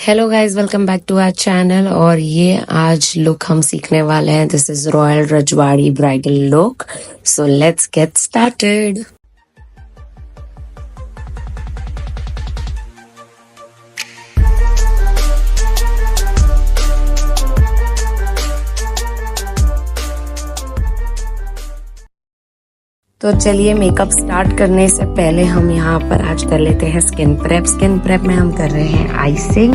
Hello guys, welcome back to our channel. और ये आज लुक हम सीखने वाले हैं। This is royal rajwadi bridal look. So let's get started. तो चलिए, मेकअप स्टार्ट करने से पहले हम यहाँ पर आज कर लेते हैं स्किन प्रेप। स्किन प्रेप में हम कर रहे हैं आइसिंग।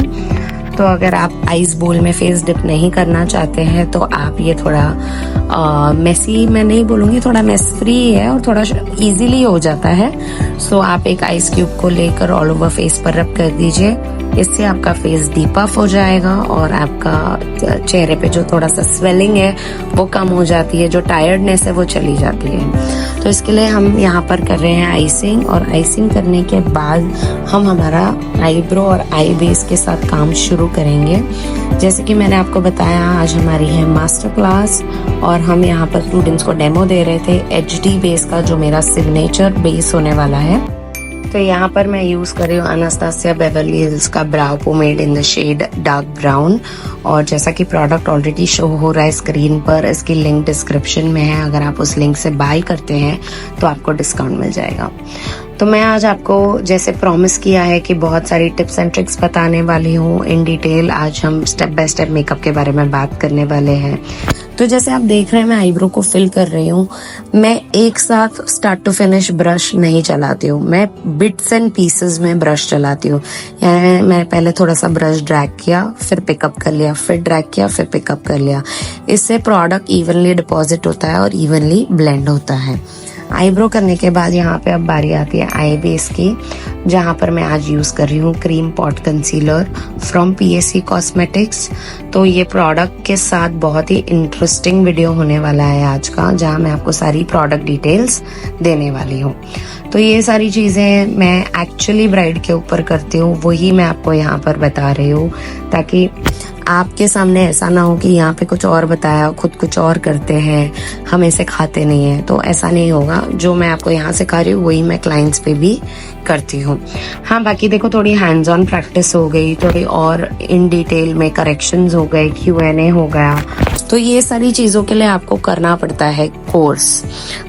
तो अगर आप आइस बोल में फेस डिप नहीं करना चाहते हैं तो आप ये थोड़ा मेसी मैं नहीं बोलूँगी, थोड़ा मेस फ्री है और थोड़ा इजीली हो जाता है। सो आप एक आइस क्यूब को लेकर ऑल ओवर फेस पर रब कर दीजिए। इससे आपका फेस डीप अप हो जाएगा और आपका चेहरे पे जो थोड़ा सा स्वेलिंग है वो कम हो जाती है, जो टायर्डनेस है वो चली जाती है। तो इसके लिए हम यहाँ पर कर रहे हैं आइसिंग। और आइसिंग करने के बाद हम हमारा आईब्रो और आई बेस के साथ काम शुरू करेंगे। जैसे कि मैंने आपको बताया, आज हमारी है मास्टर क्लास और हम यहाँ पर स्टूडेंट्स को डेमो दे रहे थे एचडी बेस का, जो मेरा सिग्नेचर बेस होने वाला है। तो यहाँ पर मैं यूज कर रही हूँ अनास्तासिया बेवर्ली हिल्स का brow pomade in the shade dark brown. और जैसा कि प्रोडक्ट ऑलरेडी शो हो रहा है स्क्रीन पर, इसकी लिंक डिस्क्रिप्शन में है। अगर आप उस लिंक से बाय करते हैं तो आपको डिस्काउंट मिल जाएगा। तो मैं आज आपको जैसे प्रॉमिस किया है कि बहुत सारी टिप्स एंड ट्रिक्स बताने वाली हूँ इन डिटेल। आज हम स्टेप बाय स्टेप मेकअप के बारे में बात करने वाले हैं। तो जैसे आप देख रहे हैं, मैं आईब्रो को फिल कर रही हूँ। मैं एक साथ स्टार्ट टू फिनिश ब्रश नहीं चलाती हूँ, मैं बिट्स एंड पीसेस में ब्रश चलाती हूँ। यानी मैं पहले थोड़ा सा ब्रश ड्रैग किया, फिर पिकअप कर लिया, फिर ड्रैग किया, फिर पिकअप कर लिया। इससे प्रोडक्ट इवनली डिपॉजिट होता है और इवनली ब्लेंड होता है। आईब्रो करने के बाद यहाँ पे अब बारी आती है आई बेस की, जहाँ पर मैं आज यूज कर रही हूँ cream pot concealer from PAC cosmetics. तो ये प्रोडक्ट के साथ बहुत ही इंटरेस्टिंग वीडियो होने वाला है आज का, जहाँ मैं आपको सारी प्रोडक्ट डिटेल्स देने वाली हूँ। तो ये सारी चीजें मैं एक्चुअली ब्राइड के ऊपर करती हूँ, वही मैं आपको यहाँ पर बता रही हूँ, ताकि आपके सामने ऐसा ना हो कि यहाँ पे कुछ और बताया, खुद कुछ और करते हैं, हम ऐसे खाते नहीं है। तो ऐसा नहीं होगा। जो मैं आपको यहाँ सिखा रही हूँ वही मैं क्लाइंट्स पे भी करती हूँ। हाँ, बाकी देखो, थोड़ी हैंड्स ऑन प्रैक्टिस हो गई, थोड़ी और इन डिटेल में करेक्शंस हो गए, Q&A हो गया। तो ये सारी चीजों के लिए आपको करना पड़ता है कोर्स।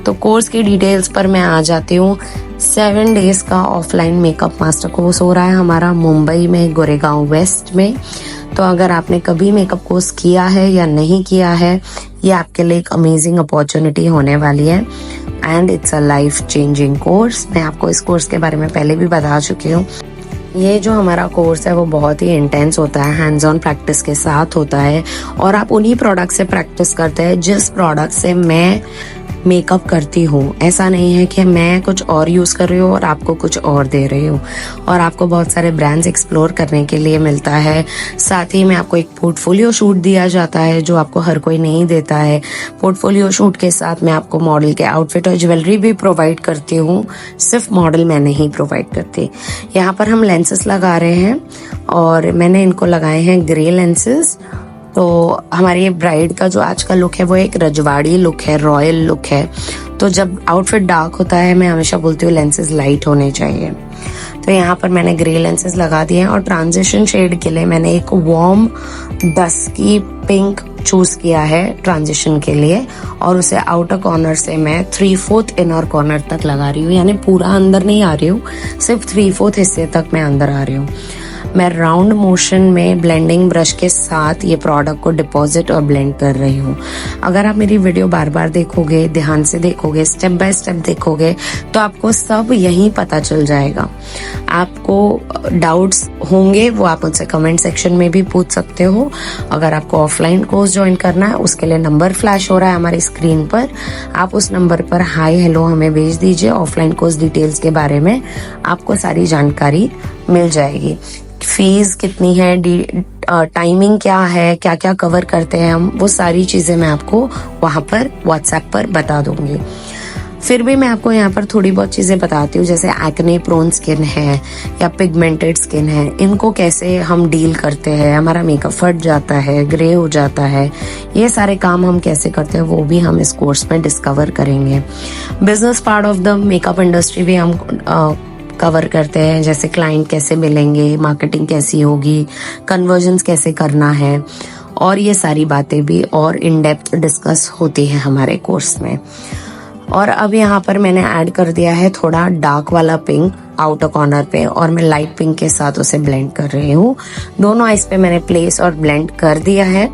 तो कोर्स की डिटेल्स पर मैं आ जाती हूँ। 7 डेज का ऑफलाइन मेकअप मास्टर कोर्स हो रहा है हमारा मुंबई में, गोरेगांव वेस्ट में। तो अगर आपने कभी मेकअप कोर्स किया है या नहीं किया है, ये आपके लिए एक अमेजिंग अपॉर्चुनिटी होने वाली है and it's a life changing course. मैं आपको इस कोर्स के बारे में पहले भी बता चुकी हूँ। ये जो हमारा कोर्स है वो बहुत ही इंटेंस होता है, हैंड्स ऑन प्रैक्टिस के साथ होता है और आप उन्हीं प्रोडक्ट से प्रैक्टिस करते हैं जिस प्रोडक्ट से मैं मेकअप करती हूँ। ऐसा नहीं है कि मैं कुछ और यूज कर रही हूँ और आपको कुछ और दे रही हूँ। और आपको बहुत सारे ब्रांड्स एक्सप्लोर करने के लिए मिलता है। साथ ही में आपको एक पोर्टफोलियो शूट दिया जाता है, जो आपको हर कोई नहीं देता है। पोर्टफोलियो शूट के साथ मैं आपको मॉडल के आउटफिट और ज्वेलरी भी प्रोवाइड करती हूँ। सिर्फ मॉडल मैं नहीं प्रोवाइड करती। यहाँ पर हम लेंसेस लगा रहे हैं और मैंने इनको लगाए हैं ग्रे लेंसेस। तो हमारी ब्राइड का जो आज का लुक है वो एक रजवाड़ी लुक है, रॉयल लुक है। तो जब आउटफिट डार्क होता है, मैं हमेशा बोलती हूँ लेंसेज लाइट होने चाहिए। तो यहाँ पर मैंने ग्रे लेंसेज लगा दिए हैं और ट्रांजिशन शेड के लिए मैंने एक वार्म डस्की पिंक चूज किया है ट्रांजिशन के लिए। और उसे आउटर कॉर्नर से मैं 3/4 इनर कॉर्नर तक लगा रही हूँ, यानी पूरा अंदर नहीं आ रही हूँ, सिर्फ 3/4 हिस्से तक मैं अंदर आ रही हूँ। मैं राउंड मोशन में ब्लेंडिंग ब्रश के साथ ये प्रोडक्ट को डिपॉजिट और ब्लेंड कर रही हूँ। अगर आप मेरी वीडियो बार बार देखोगे, ध्यान से देखोगे, स्टेप बाय स्टेप देखोगे, तो आपको सब यहीं पता चल जाएगा। आपको डाउट्स होंगे वो आप मुझसे कमेंट सेक्शन में भी पूछ सकते हो। अगर आपको ऑफलाइन कोर्स ज्वाइन करना है, उसके लिए नंबर फ्लैश हो रहा है हमारी स्क्रीन पर, आप उस नंबर पर हाय हेलो हमें भेज दीजिए। ऑफलाइन कोर्स डिटेल्स के बारे में आपको सारी जानकारी मिल जाएगी। फीस कितनी है, टाइमिंग क्या है, क्या क्या कवर करते हैं हम, वो सारी चीजें मैं आपको वहां पर व्हाट्सएप पर बता दूंगी। फिर भी मैं आपको यहाँ पर थोड़ी बहुत चीजें बताती हूँ, जैसे एक्ने प्रोन स्किन है या पिगमेंटेड स्किन है, इनको कैसे हम डील करते हैं। हमारा मेकअप फट जाता है, ग्रे हो जाता है, ये सारे काम हम कैसे करते हैं वो भी हम इस कोर्स में डिस्कवर करेंगे। Business part of the makeup industry भी हम कवर करते हैं, जैसे क्लाइंट कैसे मिलेंगे, मार्केटिंग कैसी होगी, कन्वर्जन्स कैसे करना है, और ये सारी बातें भी और इन डेप्थ डिस्कस होती हैं हमारे कोर्स में। और अब यहाँ पर मैंने ऐड कर दिया है थोड़ा डार्क वाला पिंक आउटर कॉर्नर पे, और मैं लाइट पिंक के साथ उसे ब्लेंड कर रही हूँ। दोनों आइज पे मैंने प्लेस और ब्लेंड कर दिया है।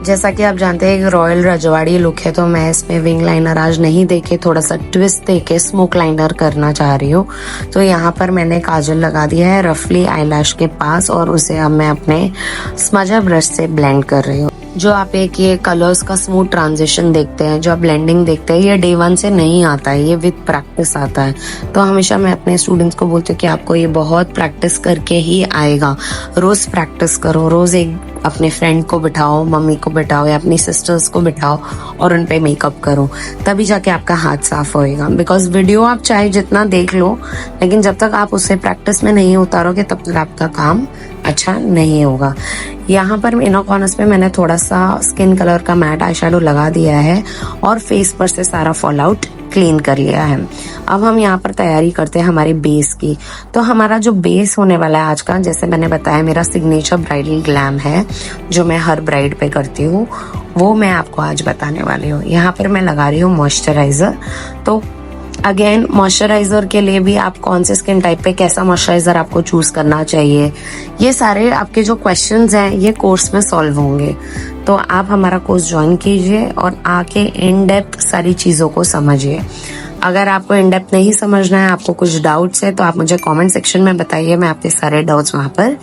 जैसा कि आप जानते हैं, एक रॉयल रजवाड़ी लुक है, तो मैं इसमें विंग लाइनर आज नहीं देके थोड़ा सा ट्विस्ट देके स्मोक लाइनर करना चाह रही हूँ। तो यहाँ पर मैंने काजल लगा दिया है रफली आईलैश के पास, और उसे अब मैं अपने स्मजर ब्रश से ब्लेंड कर रही हूँ। जो आप एक ये कलर्स का स्मूथ ट्रांजिशन देखते हैं, जो आप ब्लेंडिंग देखते हैं, ये डे 1 से नहीं आता है, ये विद प्रैक्टिस आता है। तो हमेशा मैं अपने स्टूडेंट्स को बोलती हूँ कि आपको ये बहुत प्रैक्टिस करके ही आएगा। रोज प्रैक्टिस करो, रोज एक अपने फ्रेंड को बिठाओ, मम्मी को बिठाओ या अपनी सिस्टर्स को बिठाओ और उन पे मेकअप करो, तभी जाके आपका हाथ साफ होएगा। बिकॉज वीडियो आप चाहे जितना देख लो, लेकिन जब तक आप उसे प्रैक्टिस में नहीं उतारोगे तब तक आपका काम अच्छा नहीं होगा। यहाँ पर इनर कॉर्नर्स पे मैंने थोड़ा सा स्किन कलर का मैट आई शेडो लगा दिया है और फेस पर से सारा फॉल आउट क्लीन कर लिया है। अब हम यहाँ पर तैयारी करते हैं हमारे बेस की। तो हमारा जो बेस होने वाला है आज का, जैसे मैंने बताया, मेरा सिग्नेचर ब्राइडल ग्लैम है जो मैं हर ब्राइड पे करती हूँ, वो मैं आपको आज बताने वाली हूँ। यहाँ पर मैं लगा रही हूँ मॉइस्चराइजर। तो अगेन मॉइस्चराइजर के लिए भी आप कौन से स्किन टाइप पे कैसा मॉइस्चराइजर आपको चूज करना चाहिए, ये सारे आपके जो क्वेश्चंस हैं ये कोर्स में सॉल्व होंगे। तो आप हमारा कोर्स ज्वाइन कीजिए और आके इन डेप्थ सारी चीजों को समझिए। अगर आपको इन डेप्थ नहीं समझना है, आपको कुछ डाउट्स है, तो आप मुझे कमेंट सेक्शन में बताइए, मैं आपके सारे डाउट्स वहां पर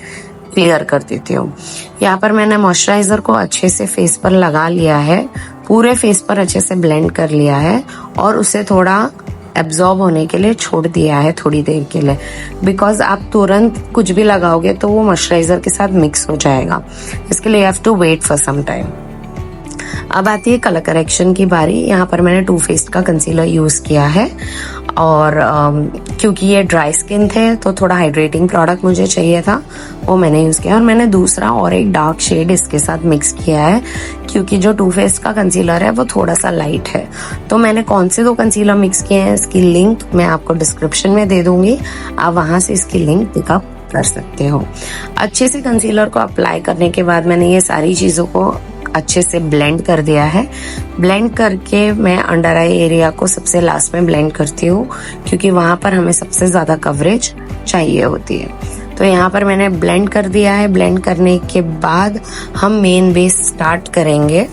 क्लियर कर देती हूँ। यहाँ पर मैंने मॉइस्चराइजर को अच्छे से फेस पर लगा लिया है, पूरे फेस पर अच्छे से ब्लेंड कर लिया है और उसे थोड़ा एब्जॉर्ब होने के लिए छोड़ दिया है थोड़ी देर के लिए। बिकॉज आप तुरंत कुछ भी लगाओगे तो वो मॉइस्चराइजर के साथ मिक्स हो जाएगा, इसके लिए you have to wait for some time. अब आती है कलर करेक्शन की बारी। यहाँ पर मैंने टू फेस्ड का कंसीलर यूज किया है और क्योंकि ये ड्राई स्किन थे तो थोड़ा हाइड्रेटिंग प्रोडक्ट मुझे चाहिए था, वो मैंने यूज किया। और मैंने दूसरा और एक डार्क शेड इसके साथ मिक्स किया है, क्योंकि जो टू फेस्ड का कंसीलर है वो थोड़ा सा लाइट है। तो मैंने कौन से दो कंसीलर मिक्स किए हैं इसकी लिंक मैं आपको डिस्क्रिप्शन में दे दूंगी, आप वहां से इसकी लिंक पिकअप कर सकते हो। अच्छे से कंसीलर को अप्लाई करने के बाद मैंने ये सारी चीजों को अच्छे से ब्लेंड कर दिया है। ब्लेंड करके मैं अंडर आई एरिया को सबसे लास्ट में ब्लेंड करती हूँ, क्योंकि वहां पर हमें सबसे ज्यादा कवरेज चाहिए होती है। तो यहाँ पर मैंने ब्लेंड कर दिया है। ब्लेंड करने के बाद हम मेन बेस स्टार्ट करेंगे।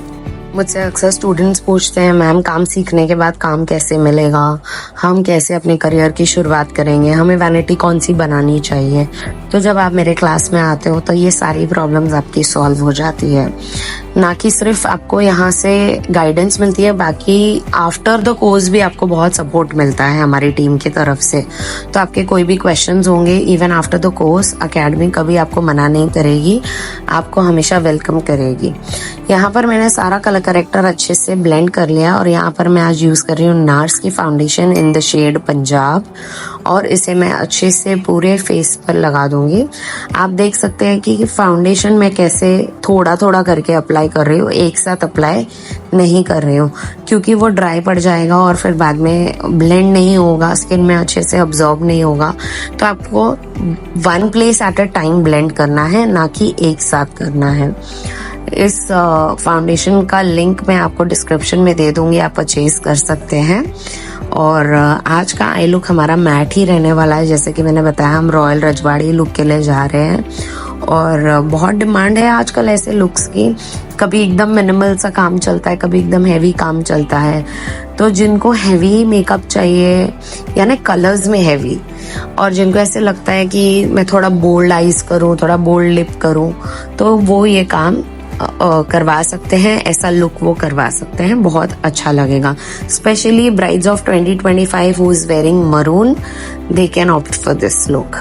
मुझसे अक्सर स्टूडेंट्स पूछते हैं, मैम काम सीखने के बाद काम कैसे मिलेगा, हम कैसे अपने करियर की शुरुआत करेंगे, हमें वैनिटी कौन सी बनानी चाहिए। तो जब आप मेरे क्लास में आते हो तो ये सारी प्रॉब्लम्स आपकी सॉल्व हो जाती है। ना कि सिर्फ आपको यहाँ से गाइडेंस मिलती है, बाकी आफ्टर द कोर्स भी आपको बहुत सपोर्ट मिलता है हमारी टीम की तरफ से। तो आपके कोई भी क्वेश्चंस होंगे even after the course, academy कभी आपको मना नहीं करेगी, आपको हमेशा वेलकम करेगी। यहाँ पर मैंने सारा कलर करेक्टर अच्छे से ब्लेंड कर लिया और यहाँ पर मैं आज यूज कर रही हूँ नार्स की foundation in the shade Punjab, और इसे मैं अच्छे से पूरे फेस पर लगा दूंगी। आप देख सकते हैं कि फाउंडेशन मैं कैसे थोड़ा थोड़ा करके अप्लाई कर रही हूँ, एक साथ अप्लाई नहीं कर रही हूँ, क्योंकि वो ड्राई पड़ जाएगा और फिर बाद में ब्लेंड नहीं होगा, स्किन में अच्छे से अब्जॉर्ब नहीं होगा। तो आपको one place at a time blend करना है, ना कि एक साथ करना है। इस फाउंडेशन का लिंक मैं आपको डिस्क्रिप्शन में दे दूंगी, आप परचेज कर सकते हैं। और आज का आई लुक हमारा मैट ही रहने वाला है। जैसे कि मैंने बताया, हम रॉयल रजवाड़ी लुक के लिए जा रहे हैं और बहुत डिमांड है आजकल ऐसे लुक्स की। कभी एकदम मिनिमल सा काम चलता है, कभी एकदम हैवी काम चलता है। तो जिनको हैवी मेकअप चाहिए, यानी कलर्स में हैवी, और जिनको ऐसे लगता है कि मैं थोड़ा बोल्ड आईज करूँ, थोड़ा बोल्ड लिप करूँ, तो वो ये काम करवा सकते हैं, ऐसा लुक वो करवा सकते हैं, बहुत अच्छा लगेगा। Specially brides of 2025 who is wearing maroon, they can opt for this look.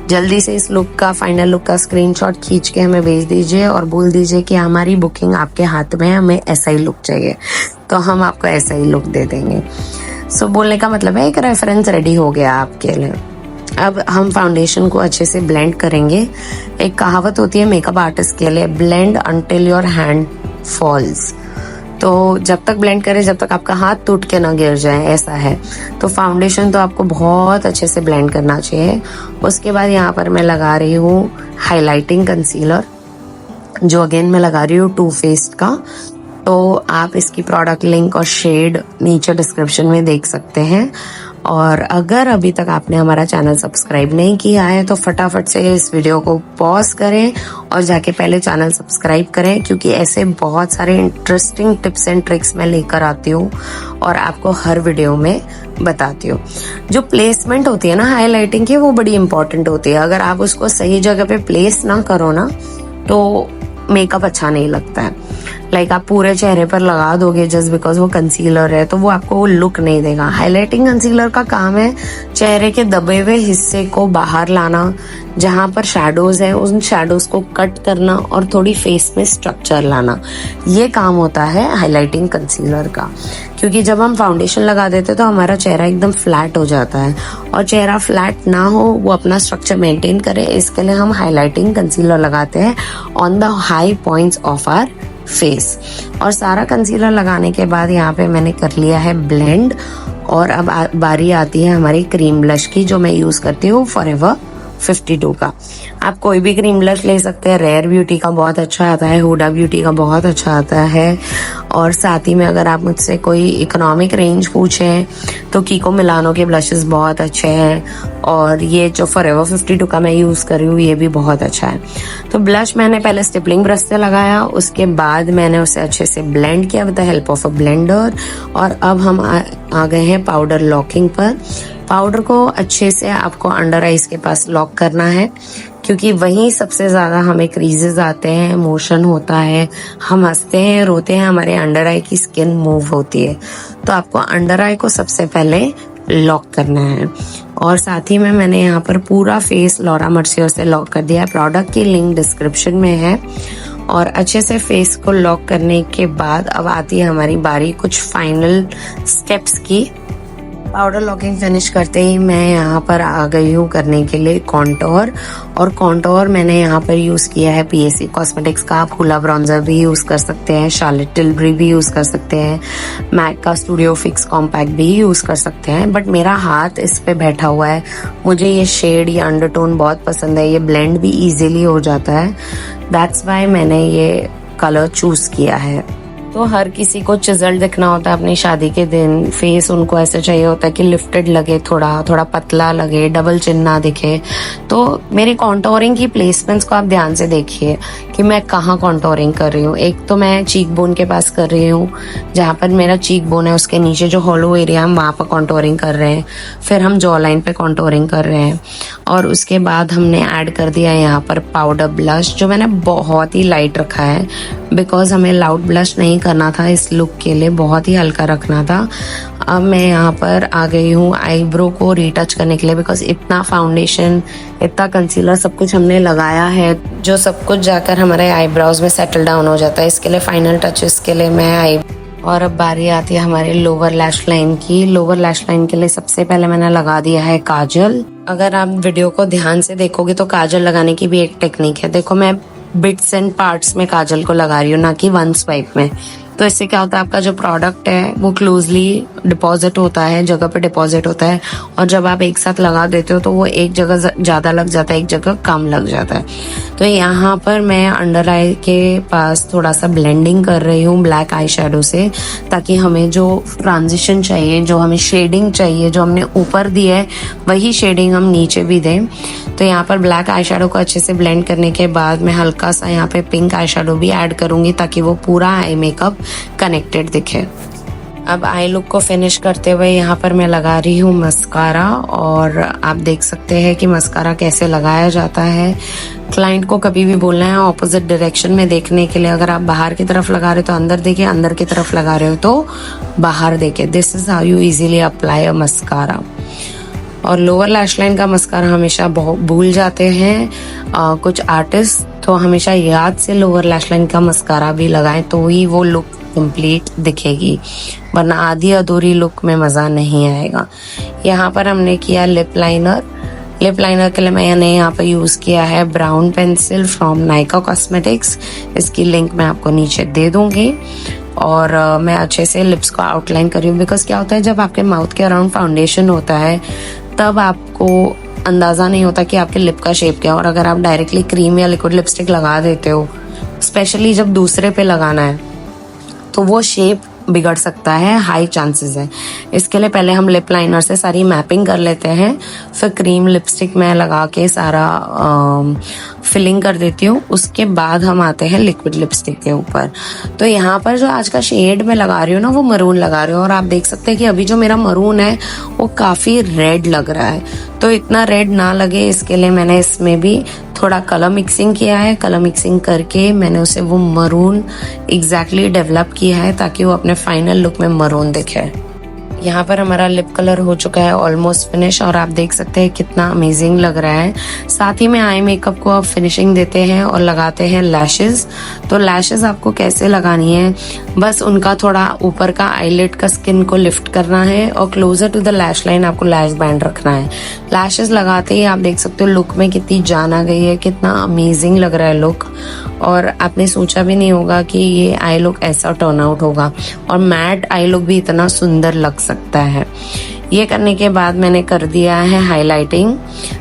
जल्दी से इस लुक का, फाइनल लुक का स्क्रीनशॉट खींच के हमें भेज दीजिए और बोल दीजिए कि हमारी बुकिंग आपके हाथ में है, हमें ऐसा ही लुक चाहिए, तो हम आपको ऐसा ही लुक दे देंगे। सो बोलने का मतलब है एक रेफरेंस रेडी हो गया आपके लिए। अब हम फाउंडेशन को अच्छे से ब्लेंड करेंगे। एक कहावत होती है मेकअप आर्टिस्ट के लिए, blend until your hand falls. तो जब तक ब्लेंड करें जब तक आपका हाथ टूट के ना गिर जाए, ऐसा है। तो फाउंडेशन तो आपको बहुत अच्छे से ब्लेंड करना चाहिए। उसके बाद यहाँ पर मैं लगा रही हूँ हाइलाइटिंग कंसीलर, जो अगेन मैं लगा रही हूँ टू फेस्ड का। तो आप इसकी प्रोडक्ट लिंक और शेड नीचे डिस्क्रिप्शन में देख सकते हैं। और अगर अभी तक आपने हमारा चैनल सब्सक्राइब नहीं किया है तो फटाफट से इस वीडियो को पॉज करें और जाके पहले चैनल सब्सक्राइब करें, क्योंकि ऐसे बहुत सारे इंटरेस्टिंग टिप्स एंड ट्रिक्स मैं लेकर आती हूँ और आपको हर वीडियो में बताती हूँ। जो प्लेसमेंट होती है ना हाईलाइटिंग की, वो बड़ी इंपॉर्टेंट होती है। अगर आप उसको सही जगह पे प्लेस ना करो ना तो मेकअप अच्छा नहीं लगता है। लाइक आप पूरे चेहरे पर लगा दोगे जस्ट बिकॉज वो कंसीलर है, तो वो आपको वो लुक नहीं देगा। हाइलाइटिंग कंसीलर का काम है चेहरे के दबे हुए हिस्से को बाहर लाना, जहां पर शैडोज है उन शैडोज को कट करना और थोड़ी फेस में स्ट्रक्चर लाना। ये काम होता है हाइलाइटिंग कंसीलर का। क्योंकि जब हम फाउंडेशन लगा देते तो हमारा चेहरा एकदम फ्लैट हो जाता है, और चेहरा फ्लैट ना हो, वो अपना स्ट्रक्चर मेंटेन करे, इसके लिए हम हाइलाइटिंग कंसीलर लगाते हैं on the high points of our face. और सारा कंसीलर लगाने के बाद यहाँ पे मैंने कर लिया है ब्लेंड। और अब बारी आती है हमारी क्रीम ब्लश की, जो मैं यूज करती हूँ फॉरएवर 52 का। आप कोई भी क्रीम ब्लश ले सकते हैं। रेयर ब्यूटी का बहुत अच्छा आता है, हुडा ब्यूटी का बहुत अच्छा आता है। और साथ ही में अगर आप मुझसे कोई इकोनॉमिक रेंज पूछें तो कीको मिलानो के ब्लशेस बहुत अच्छे हैं। और ये जो फॉरएवर 52 का मैं यूज कर रही हूँ ये भी बहुत अच्छा है। तो ब्लश मैंने पहले स्टिपलिंग ब्रश से लगाया, उसके बाद मैंने उसे अच्छे से ब्लेंड किया with the help of a blender. और अब हम आ गए हैं पाउडर लॉकिंग पर। पाउडर को अच्छे से आपको अंडर आईज के पास लॉक करना है, क्योंकि वहीं सबसे ज्यादा हमें क्रीजेस आते हैं, मोशन होता है, हम हंसते हैं, रोते हैं, हमारे अंडर आई की स्किन मूव होती है। तो आपको अंडर आई को सबसे पहले लॉक करना है। और साथ ही में मैंने यहाँ पर पूरा फेस लॉरा मर्सियर से लॉक कर दिया है। प्रोडक्ट की लिंक डिस्क्रिप्शन में है। और अच्छे से फेस को लॉक करने के बाद अब आती है हमारी बारी कुछ फाइनल स्टेप्स की। पाउडर लॉकिंग फिनिश करते ही मैं यहाँ पर आ गई हूँ करने के लिए कॉन्टोर। और कॉन्टोर मैंने यहाँ पर यूज किया है पीएससी कॉस्मेटिक्स का। आप हुला ब्रॉन्जर भी यूज कर सकते हैं, शार्लेट टिलबरी भी यूज कर सकते हैं, मैक का स्टूडियो फिक्स कॉम्पैक्ट भी यूज कर सकते हैं। बट मेरा हाथ इस पे बैठा हुआ है, मुझे ये शेड, ये अंडरटोन बहुत पसंद है, ये ब्लेंड भी इजीली हो जाता है। दैट्स वाई मैंने ये कलर चूज किया है। तो हर किसी को चिजल दिखना होता है अपनी शादी के दिन। फेस उनको ऐसे चाहिए होता है कि लिफ्टेड लगे, थोड़ा थोड़ा पतला लगे, डबल चिन ना दिखे। तो मेरी कॉन्टोरिंग की प्लेसमेंट्स को आप ध्यान से देखिए कि मैं कहाँ कॉन्टोरिंग कर रही हूँ। एक तो मैं चीक बोन के पास कर रही हूँ, जहाँ पर मेरा चीक बोन है उसके नीचे जो हॉलो एरिया हम वहाँ पर कॉन्टोरिंग कर रहे हैं। फिर हम जॉ लाइन पे कॉन्टोरिंग कर रहे हैं। और उसके बाद हमने ऐड कर दिया यहाँ पर पाउडर ब्लश, जो मैंने बहुत ही लाइट रखा है बिकॉज हमें लाउड ब्लश नहीं करना था, इस लुक के लिए बहुत ही हल्का रखना था। अब मैं यहाँ पर आ गई हूँ आईब्रो को रीटच करने के लिए, बिकॉज इतना फाउंडेशन, इतना कंसीलर, सब कुछ हमने लगाया है, जो सब कुछ जाकर हमारे आईब्रोज में सेटल डाउन हो जाता है। इसके लिए फाइनल टचेस के लिए मैं और अब बारी आती है हमारे लोअर लैश लाइन की। लोअर लैश लाइन के लिए सबसे पहले मैंने लगा दिया है काजल। अगर आप वीडियो को ध्यान से देखोगे तो काजल लगाने की भी एक टेक्निक है। देखो मैं बिट्स एंड पार्ट्स में काजल को लगा रही हूँ, ना कि वन स्वाइप में। तो इससे क्या होता है, आपका जो प्रोडक्ट है वो क्लोजली डिपॉजिट होता है, जगह पे डिपॉजिट होता है। और जब आप एक साथ लगा देते हो तो वो एक जगह ज्यादा लग जाता है, एक जगह कम लग जाता है। तो यहाँ पर मैं अंडर आई के पास थोड़ा सा ब्लेंडिंग कर रही हूँ ब्लैक आई शेडो से, ताकि हमें जो ट्रांजिशन चाहिए, जो हमें शेडिंग चाहिए, जो हमने ऊपर दी है वही शेडिंग हम नीचे भी दें। तो यहाँ पर ब्लैक आई शेडो को अच्छे से ब्लेंड करने के बाद मैं हल्का सा यहाँ पे पिंक आई शेडो भी ऐड करूंगी, ताकि वो पूरा आई मेकअप कनेक्टेड दिखे। अब आई लुक को फिनिश करते हुए यहाँ पर मैं लगा रही हूँ मस्कारा। और आप देख सकते हैं कि मस्कारा कैसे लगाया जाता है। क्लाइंट को कभी भी बोलना है ऑपोजिट डायरेक्शन में देखने के लिए। अगर आप बाहर की तरफ लगा रहे हो तो अंदर देखिए, अंदर की तरफ लगा रहे हो तो बाहर देखिए। This is how you easily apply a mascara. और लोअर लैश लाइन का मस्कारा हमेशा बहुत भूल जाते हैं कुछ आर्टिस्ट, तो हमेशा याद से लोअर लैश लाइन का मस्कारा भी लगाएं, तो ही वो लुक कंप्लीट दिखेगी, वरना आधी अधूरी लुक में मजा नहीं आएगा। यहाँ पर हमने किया लिप लाइनर। लिप लाइनर के लिए मैंने यहाँ पर यूज किया है brown pencil from Nykaa cosmetics. इसकी लिंक मैं आपको नीचे दे दूंगी। और मैं अच्छे से लिप्स को आउटलाइन कर रही हूँ। बिकॉज क्या होता है, जब आपके माउथ के अराउंड फाउंडेशन होता है तब आपको अंदाज़ा नहीं होता कि आपके लिप का शेप क्या है। और अगर आप डायरेक्टली क्रीम या लिक्विड लिपस्टिक लगा देते हो, स्पेशली जब दूसरे पे लगाना है, तो वो शेप बिगड़ सकता है, हाई चांसेस है। इसके लिए पहले हम लिप लाइनर से सारी मैपिंग कर लेते हैं, फिर क्रीम लिपस्टिक में लगा के सारा फिलिंग कर देती हूँ। उसके बाद हम आते हैं लिक्विड लिपस्टिक के ऊपर। तो यहाँ पर जो आज का शेड मैं लगा रही हूँ ना, वो मरून लगा रही हूँ। और आप देख सकते हैं कि अभी जो मेरा मरून है वो काफ़ी रेड लग रहा है। तो इतना रेड ना लगे इसके लिए मैंने इसमें भी थोड़ा कलर मिक्सिंग किया है। कलर मिक्सिंग करके मैंने उसे वो मरून एग्जैक्टली डेवलप किया है ताकि वो अपने फाइनल लुक में मरून दिखे। यहाँ पर हमारा लिप कलर हो चुका है ऑलमोस्ट फिनिश, और आप देख सकते हैं कितना अमेजिंग लग रहा है। साथ ही में आई मेकअप को अब फिनिशिंग देते हैं और लगाते हैं लैशेस। तो लैशेस आपको कैसे लगानी है, बस उनका थोड़ा ऊपर का आईलिड का स्किन को लिफ्ट करना है और closer to the lash line आपको लैश बैंड रखना है। लैशेस लगाते ही आप देख सकते हो लुक में कितनी जान आ गई है, कितना अमेजिंग लग रहा है लुक। और आपने सोचा भी नहीं होगा कि ये आई लुक ऐसा टर्न आउट होगा, और मैट आई लुक भी इतना सुंदर लग सकता है। ये करने के बाद मैंने कर दिया है हाइलाइटिंग।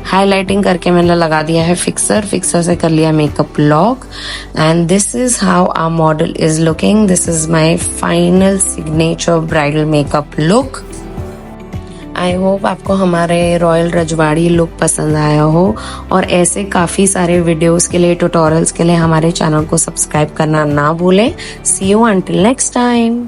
हाइलाइटिंग करके मैंने लगा दिया है फिक्सर। फिक्सर से कर लिया makeup lock. And this is how our model is looking. This is my final signature bridal makeup look. I hope आपको हमारे रॉयल रजवाड़ी लुक पसंद आया हो, और ऐसे काफ़ी सारे वीडियोस के लिए, ट्यूटोरियल्स के लिए हमारे चैनल को सब्सक्राइब करना ना भूलें। सी यू अंटिल नेक्स्ट टाइम।